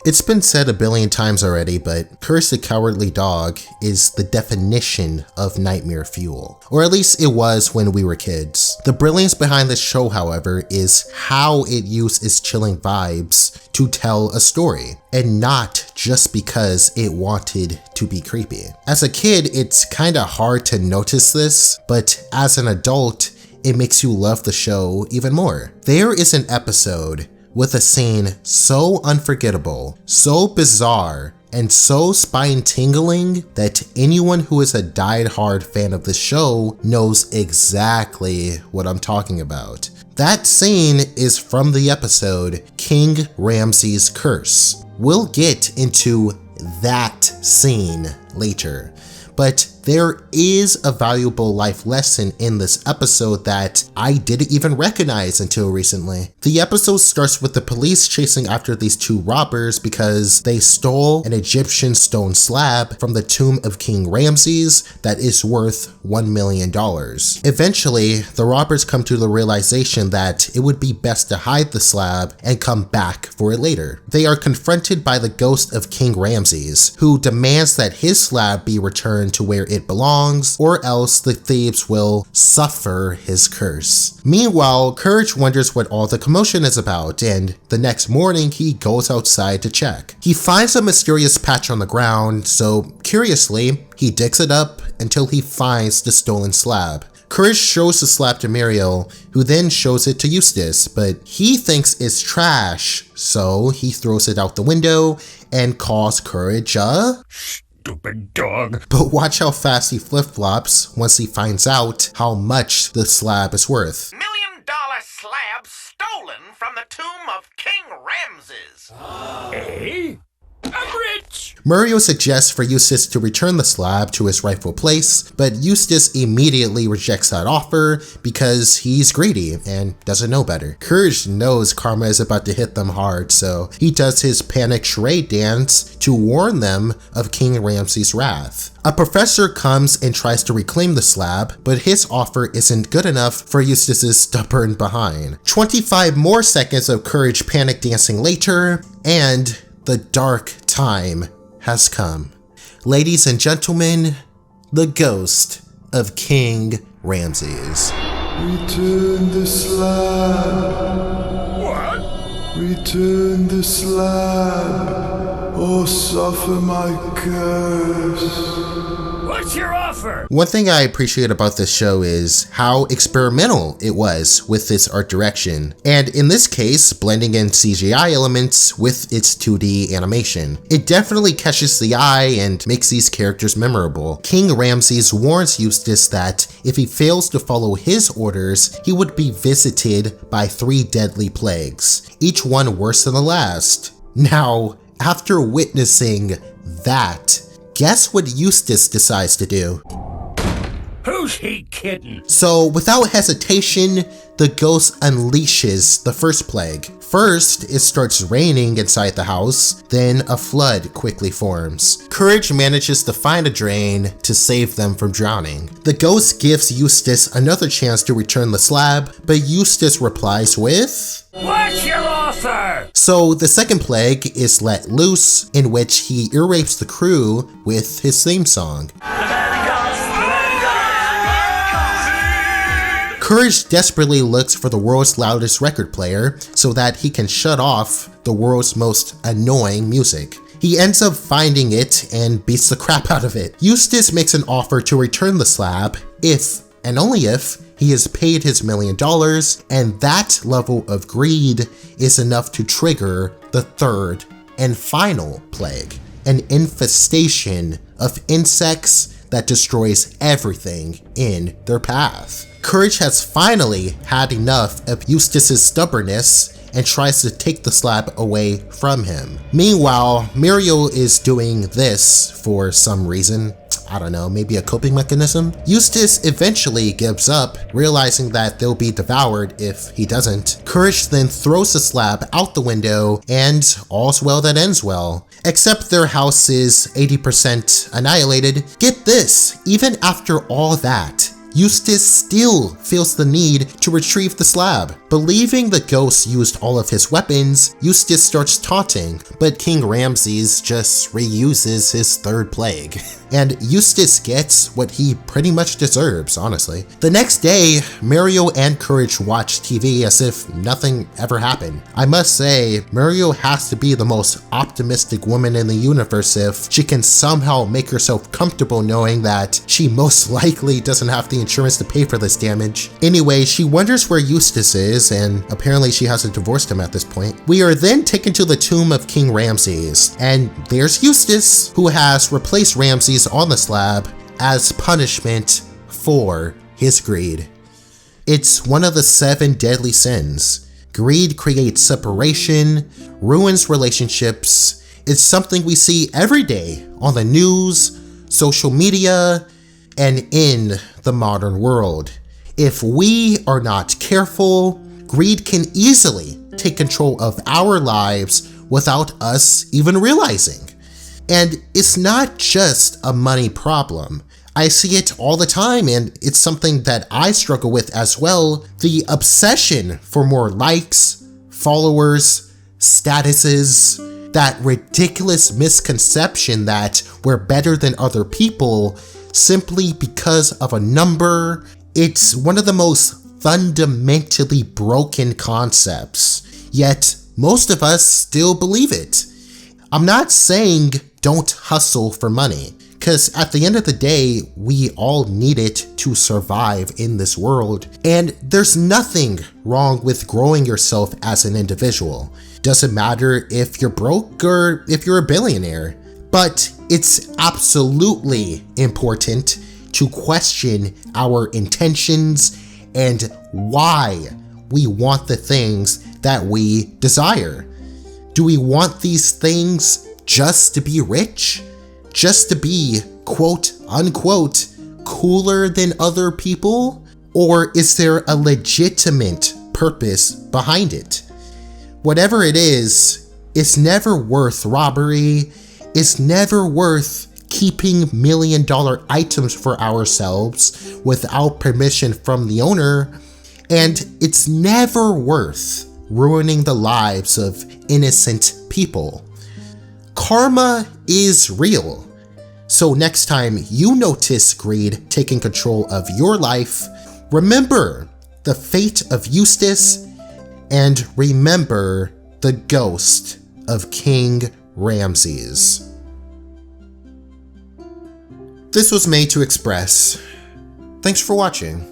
It's been said a billion times already, but Curse the Cowardly Dog is the definition of nightmare fuel. Or at least it was when we were kids. The brilliance behind this show, however, is how it used its chilling vibes to tell a story, and not just because it wanted to be creepy. As a kid, it's kinda hard to notice this, but as an adult, it makes you love the show even more. There is an episode with a scene so unforgettable, so bizarre, and so spine-tingling that anyone who is a die-hard fan of the show knows exactly what I'm talking about. That scene is from the episode King Ramses Curse. We'll get into that scene later, but there is a valuable life lesson in this episode that I didn't even recognize until recently. The episode starts with the police chasing after these two robbers because they stole an Egyptian stone slab from the tomb of King Ramses that is worth $1 million. Eventually, the robbers come to the realization that it would be best to hide the slab and come back for it later. They are confronted by the ghost of King Ramses, who demands that his slab be returned to where it belongs, or else the thieves will suffer his curse. Meanwhile, Courage wonders what all the commotion is about, and the next morning he goes outside to check. He finds a mysterious patch on the ground, so curiously, he digs it up until he finds the stolen slab. Courage shows the slab to Muriel, who then shows it to Eustace, but he thinks it's trash, so he throws it out the window and calls Courage a stupid dog. But watch how fast he flip-flops once he finds out how much the slab is worth. $1 million slab stolen from the tomb of King Ramses. Eh? I'm rich! Muriel suggests for Eustace to return the slab to its rightful place, but Eustace immediately rejects that offer because he's greedy and doesn't know better. Courage knows karma is about to hit them hard, so he does his panic charade dance to warn them of King Ramses' wrath. A professor comes and tries to reclaim the slab, but his offer isn't good enough for Eustace's stubborn behind. 25 more seconds of Courage panic dancing later, and the dark time has come. Ladies and gentlemen, the ghost of King Ramses. Return the slab. What? Return the slab, or suffer my curse. What's your offer? One thing I appreciate about this show is how experimental it was with its art direction, and in this case, blending in CGI elements with its 2D animation. It definitely catches the eye and makes these characters memorable. King Ramses warns Eustace that if he fails to follow his orders, he would be visited by 3 deadly plagues, each one worse than the last. Now, after witnessing that, guess what Eustace decides to do? Who's he kidding? So without hesitation, the ghost unleashes the first plague. First, it starts raining inside the house, then a flood quickly forms. Courage manages to find a drain to save them from drowning. The ghost gives Eustace another chance to return the slab, but Eustace replies with, What's your offer? so the second plague is let loose, in which he ear-rapes the crew with his theme song. Courage desperately looks for the world's loudest record player so that he can shut off the world's most annoying music. He ends up finding it and beats the crap out of it. Eustace makes an offer to return the slab if, and only if, he has paid his $1 million, and that level of greed is enough to trigger the third and final plague, an infestation of insects that destroys everything in their path. Courage has finally had enough of Eustace's stubbornness and tries to take the slab away from him. Meanwhile, Muriel is doing this for some reason. I don't know, maybe a coping mechanism? Eustace eventually gives up, realizing that they'll be devoured if he doesn't. Courage then throws the slab out the window, and all's well that ends well. Except their house is 80% annihilated. Get this, even after all that, Eustace still feels the need to retrieve the slab. Believing the ghost used all of his weapons, Eustace starts taunting, but King Ramses just reuses his third plague. And Eustace gets what he pretty much deserves, honestly. The next day, Mario and Courage watch TV as if nothing ever happened. I must say, Mario has to be the most optimistic woman in the universe if she can somehow make herself comfortable knowing that she most likely doesn't have the insurance to pay for this damage. Anyway, she wonders where Eustace is, and apparently she hasn't divorced him at this point. We are then taken to the tomb of King Ramses, and there's Eustace, who has replaced Ramses on the slab as punishment for his greed. It's one of the 7 deadly sins. Greed creates separation, ruins relationships. It's something we see every day on the news, social media, and in the modern world. If we are not careful, greed can easily take control of our lives without us even realizing. And it's not just a money problem. I see it all the time, and it's something that I struggle with as well. The obsession for more likes, followers, statuses, that ridiculous misconception that we're better than other people simply because of a number. It's one of the most fundamentally broken concepts, yet most of us still believe it. I'm not saying don't hustle for money, because at the end of the day, we all need it to survive in this world, and there's nothing wrong with growing yourself as an individual. Doesn't matter if you're broke or if you're a billionaire, but it's absolutely important to question our intentions and why we want the things that we desire. Do we want these things just to be rich? Just to be, quote unquote, cooler than other people? Or is there a legitimate purpose behind it? Whatever it is, it's never worth robbery. It's never worth keeping $1 million items for ourselves without permission from the owner. And it's never worth ruining the lives of innocent people. Karma is real. So next time you notice greed taking control of your life, remember the fate of Eustace and remember the ghost of King Ramses. This was made to express. Thanks for watching.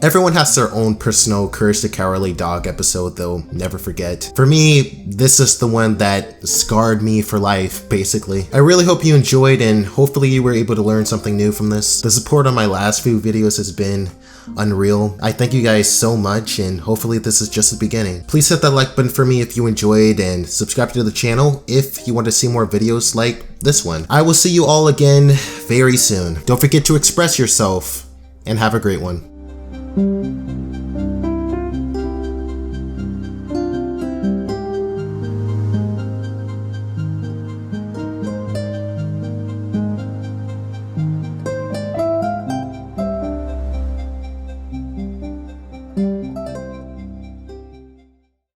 Everyone has their own personal Courage the Cowardly Dog episode though, never forget. For me, this is the one that scarred me for life, basically. I really hope you enjoyed and hopefully you were able to learn something new from this. The support on my last few videos has been unreal. I thank you guys so much and hopefully this is just the beginning. Please hit that like button for me if you enjoyed and subscribe to the channel if you want to see more videos like this one. I will see you all again very soon. Don't forget to express yourself and have a great one.